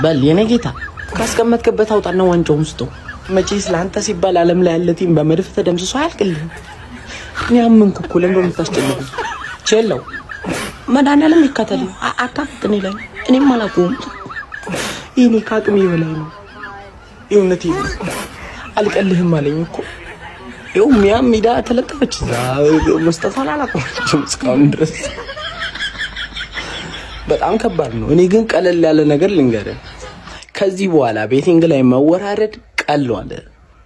በል የኔ ጌታ ካስቀመጥክበት አውጣና ዋንጫውን ውስጥ መቼስ ለአንተ ሲባል ዓለም ላይ ያለ ቲም በመድፍ ተደምስሶ አያልቅልህም። እኔ አመንኩ እኮ ለምን የምታስጨንቁ? ቼለው መድኃኒዓለም ይከተል አታፍጥኔ ላይ እኔም አላውቀውም። ይሄኔ ከአቅሜ በላይ ነው። እውነቴ አልቀልህም አለኝ እኮ ይኸው ሚያም ሜዳ ተለጠፈች መስጠቷን አላቆመችም እስካሁን ድረስ። በጣም ከባድ ነው። እኔ ግን ቀለል ያለ ነገር ልንገርህ፣ ከዚህ በኋላ ቤቲንግ ላይ መወራረድ ቀሏል።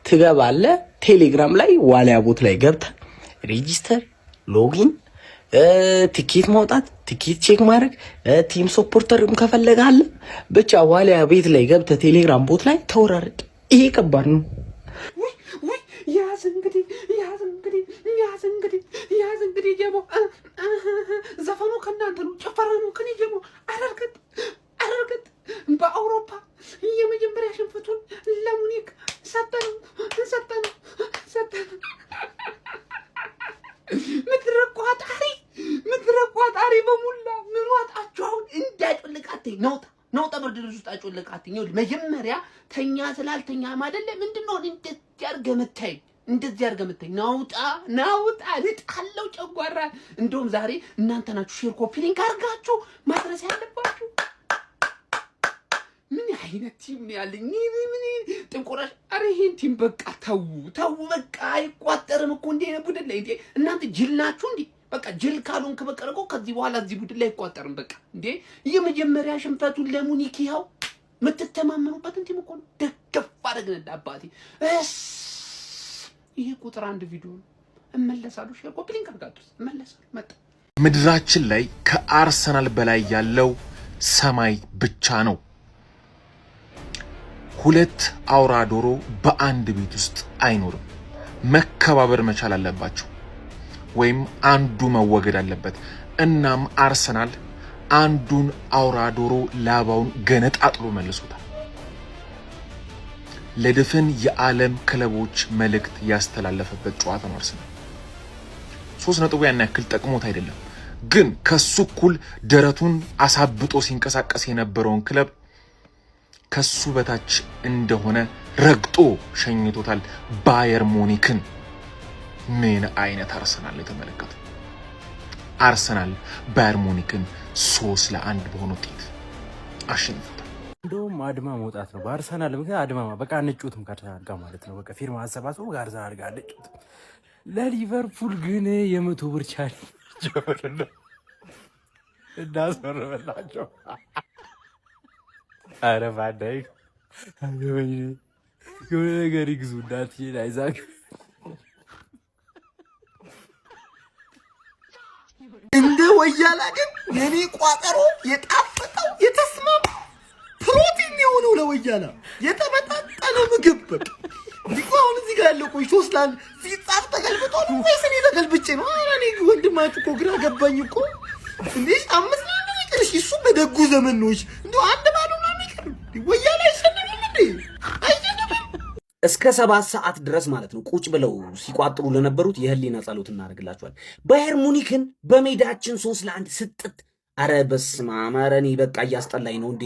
ትገባለህ ቴሌግራም ላይ ዋሊያ ቦት ላይ ገብተህ ሬጂስተር ሎጊን ቲኬት ማውጣት ቲኬት ቼክ ማድረግ ቲም ሰፖርተርም ከፈለጋለ ብቻ ዋሊያ ቤት ላይ ገብተህ ቴሌግራም ቦት ላይ ተወራረድ። ይሄ ከባድ ነው። ያዝ እንግዲህ ጀሞ ዘፈኑ ከእናንተ ነው፣ ጨፈራ ነው ከኔ ጀሞ። አረርገጥ በአውሮፓ የመጀመሪያ ሽንፈቱን ለሙኒክ ሰጠነው። ምድረ ቋጣሪ በሙላ ምን ዋጣችሁ አሁን? እንዳጭልቃትኝ ነውጣ ብርድ ልብስ ውስጥ አጭልቃትኝ። መጀመሪያ ተኛ ስላልተኛ አይደለ ምንድነው እንደዚህ አድርገህ መታኝ ናውጣ ልጣለው ጨጓራ። እንደውም ዛሬ እናንተ ናችሁ ሼር ኮፒ ሊንክ አድርጋችሁ ማድረስ ያለባችሁ። ምን አይነት ቲም ነው ያለኝ? ምን ጥንቆራሽ! አረ ይሄን ቲም በቃ ተው በቃ አይቋጠርም እኮ እንዴ ነው ቡድን ላይ እንዴ እናንተ ጅል ናችሁ እንዴ? በቃ ጅል ካልሆንክ በቃ ነው ከዚህ በኋላ እዚህ ቡድን ላይ አይቋጠርም። በቃ እንዴ የመጀመሪያ ሽንፈቱን ለሙኒክ ይኸው የምትተማመኑበትን ቲም እኮ ነው ደገፍ አደረግን አባቴ። ይሄ ቁጥር 1 ቪዲዮ ነው። እመለሳለሁ ሼር ኮፒ ሊንክ አድርጋችሁ እመለሳለሁ። መጣ ምድራችን ላይ ከአርሰናል በላይ ያለው ሰማይ ብቻ ነው። 2 አውራ ዶሮ በአንድ ቤት ውስጥ አይኖርም። መከባበር መቻል አለባቸው ወይም አንዱ መወገድ አለበት። እናም አርሰናል አንዱን አውራ ዶሮ ላባውን ገነጣጥሎ መልሶታል። ለድፍን የዓለም ክለቦች መልእክት ያስተላለፈበት ጨዋታ ነው። አርሰናል 3 ነጥቡ ያን ያክል ጠቅሞት አይደለም፣ ግን ከሱ እኩል ደረቱን አሳብጦ ሲንቀሳቀስ የነበረውን ክለብ ከሱ በታች እንደሆነ ረግጦ ሸኝቶታል። ባየር ሙኒክን ምን አይነት አርሰናል የተመለከቱ! አርሰናል ባየር ሙኒክን 3-1 በሆነ ውጤት አሸንፎታል። እንደውም አድማ መውጣት ነው በአርሰናል ምክንያት። አድማ በቃ አንጩትም ከአርሰናል ጋር ማለት ነው። በቃ ፊርማ አሰባስበው ከአርሰናል ጋር አንጩትም። ለሊቨርፑል ግን የ100 ብር ቻሌንጅ እናስፈርመላቸው። አረ ባዳይ የሆነ ነገር ይግዙ እንዳትሄድ አይዛክ እንደ ወያላ ግን የኔ ቋጠሮ የጣፈጠው የተስማማ ፕሮቲን የሆነው ለወያላ የተመጣጠነ ምግብ በቃ ዲቆ አሁን እዚህ ጋር ያለው ቆይ 3-1 ሲጻፍ ተገልብጦ ነው ወይስ እኔ ተገልብጬ ነው? አረ እኔ ወንድማችሁ እኮ ግራ ገባኝ እኮ እንዴ 5-1 ነው ይቅርሽ። እሱ በደጉ ዘመን ነው እንዴ አንድ ባዶ ነው የሚቀር ወያላ አይሰልም እንዴ አይሰልም። እስከ 7 ሰዓት ድረስ ማለት ነው ቁጭ ብለው ሲቋጥሩ ለነበሩት የህሊና ጸሎት እናደርግላቸዋል። ባየር ሙኒክን በሜዳችን 3-1 ስጥት። አረ በስመ አብ! ኧረ እኔ በቃ እያስጠላኝ ነው እንዴ።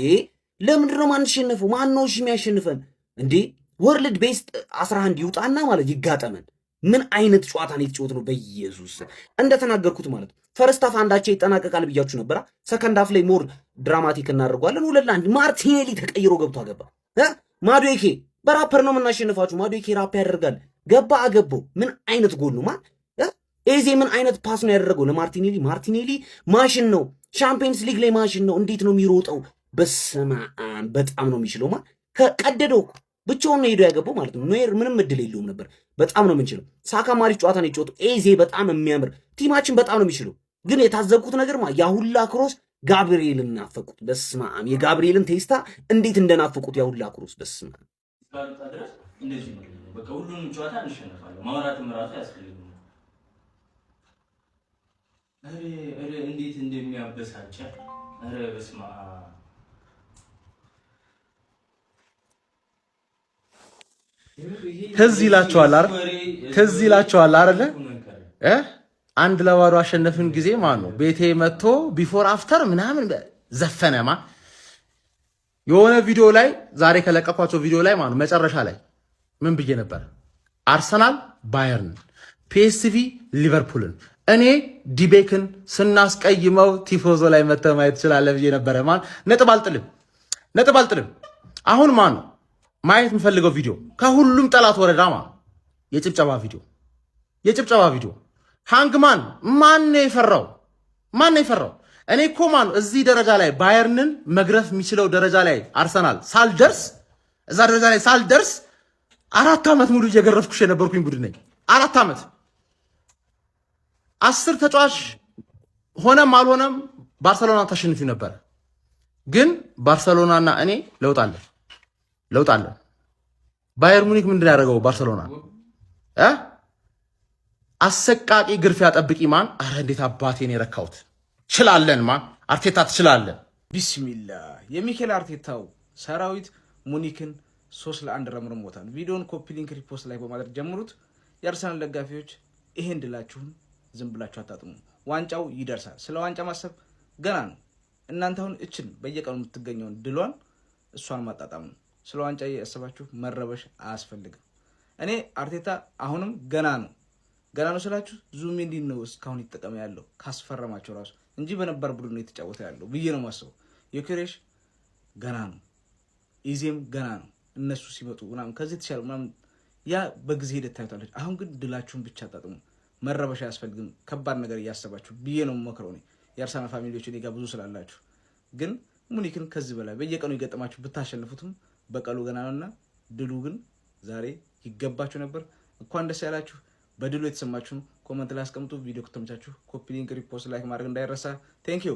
ለምንድን ነው ማንሸነፈው? ማን ነው የሚያሸንፈን እንዴ? ወርልድ ቤስት 11 ይውጣና ማለት ይጋጠመን። ምን አይነት ጨዋታ ነው የተጫወት ነው? በኢየሱስ እንደተናገርኩት ማለት ፈርስት ሃፍ አንዳቸው ይጠናቀቃል ብያችሁ ነበር። ሰከንድ ሃፍ ላይ ሞር ድራማቲክ እናደርገዋለን። 2-1 ማርቲኔሊ ተቀይሮ ገብቶ አገባ። ማዱዌኬ በራፐር ነው የምናሸንፋችሁ። ማዱዌኬ ራፕ ያደርጋል። ገባ አገባው። ምን አይነት ጎል ነው ማለት ኤዜ ምን አይነት ፓስ ነው ያደረገው ለማርቲኔሊ? ማርቲኔሊ ማሽን ነው። ቻምፒየንስ ሊግ ላይ ማሽን ነው። እንዴት ነው የሚሮጠው? በስመ አብ በጣም ነው የሚችለው። ማለት ከቀደደው ብቻውን ነው ሄዶ ያገባው ማለት ነው። ኖየር ምንም እድል የለውም ነበር። በጣም ነው የምንችለው። ሳካ ማሪፍ ጨዋታ ነው የጨዋታው። ኤዜ በጣም የሚያምር ቲማችን በጣም ነው የሚችለው። ግን የታዘብኩት ነገር ያ ሁላ ክሮስ ጋብሪኤልን ናፈቁት። በስመ አብ የጋብሪኤልን ቴስታ እንዴት እንደናፈቁት ያ ሁላ ክሮስ በስመ አብ። እንደዚህ ነው በቃ ሁሉንም ጨዋታ እንሸነፋለን። ማውራትም ራሱ ያስፈልጋል። አረ እንዴት እንደሚያበሳጭ! አረ በስመ አብ! ትዝ ይላችኋል አይደለ? አንድ ለባዶ አሸነፍን ጊዜ ማለት ነው። ቤቴ መጥቶ ቢፎር አፍተር ምናምን ዘፈነማ የሆነ ቪዲዮ ላይ ዛሬ ከለቀኳቸው ቪዲዮ ላይ ማለት መጨረሻ ላይ ምን ብዬ ነበር? አርሰናል ባየርን፣ ፒኤስቪ ሊቨርፑልን፣ እኔ ዲቤክን ስናስቀይመው ቲፎዞ ላይ መተህ ማየት ትችላለህ ብዬ ነበረ። ነጥብ አልጥልም። አሁን ማየት የምፈልገው ቪዲዮ ከሁሉም ጠላት ወረዳ የጭብጨባ ቪዲዮ ሃንግማን ማን ነው የፈራው? እኔ እኮ እዚህ ደረጃ ላይ ባየርንን መግረፍ የሚችለው ደረጃ ላይ አርሰናል ሳልደርስ 4 ዓመት ሙሉ እየገረፍኩሽ የነበርኩኝ ቡድን ነኝ። 4 ዓመት 10 ተጫዋች ሆነም አልሆነም ባርሰሎና ታሸንፊ ነበር። ግን ባርሰሎናና እኔ ለውጣለን። ባየር ሙኒክ ምንድን ያደረገው ባርሰሎና አሰቃቂ ግርፊያ ጠብቂ አረ እንዴት አባቴን የረካሁት ችላለን አርቴታ ትችላለን። ቢስሚላህ የሚኬል አርቴታው ሰራዊት ሙኒክን 3-1 ረምርሞታል። ቪዲዮን ኮፒ ሊንክ ሪፖስት ላይ በማድረግ ጀምሩት። የአርሰናል ደጋፊዎች ይሄን ድላችሁን ዝም ብላችሁ አታጥሙ። ዋንጫው ይደርሳል። ስለ ዋንጫ ማሰብ ገና ነው። እናንተ አሁን እችን በየቀኑ የምትገኘውን ድሏን እሷን ማጣጣም ነው። ስለ ዋንጫ ያሰባችሁ መረበሽ አያስፈልግም። እኔ አርቴታ አሁንም ገና ነው ስላችሁ ዙሜንዲ ነው እስካሁን ይጠቀም ያለው ካስፈረማቸው ራሱ እንጂ በነበር ቡድን ነው የተጫወተ ያለው ብዬ ነው ማስበው። የኩሬሽ ገና ነው፣ ኢዜም ገና ነው። እነሱ ሲመጡ ምናምን ከዚህ ተሻለ ምናምን ያ በጊዜ ሂደት ታዩታለች። አሁን ግን ድላችሁን ብቻ አጣጥሙ። መረበሽ አያስፈልግም። ከባድ ነገር እያሰባችሁ ብዬ ነው መክረው። እኔ የአርሰናል ፋሚሊዎች እኔ ጋር ብዙ ስላላችሁ ግን ሙኒክን ከዚህ በላይ በየቀኑ ይገጠማችሁ ብታሸንፉትም በቀሉ ገና ነውና ድሉ ግን ዛሬ ይገባችሁ ነበር። እንኳን ደስ ያላችሁ። በድሉ የተሰማችሁን ኮመንት ላይ አስቀምጡ። ቪዲዮ ከተመቻችሁ ኮፒ ሊንክ ሪፖስት ላይክ ማድረግ እንዳይረሳ። ቴንክ ዩ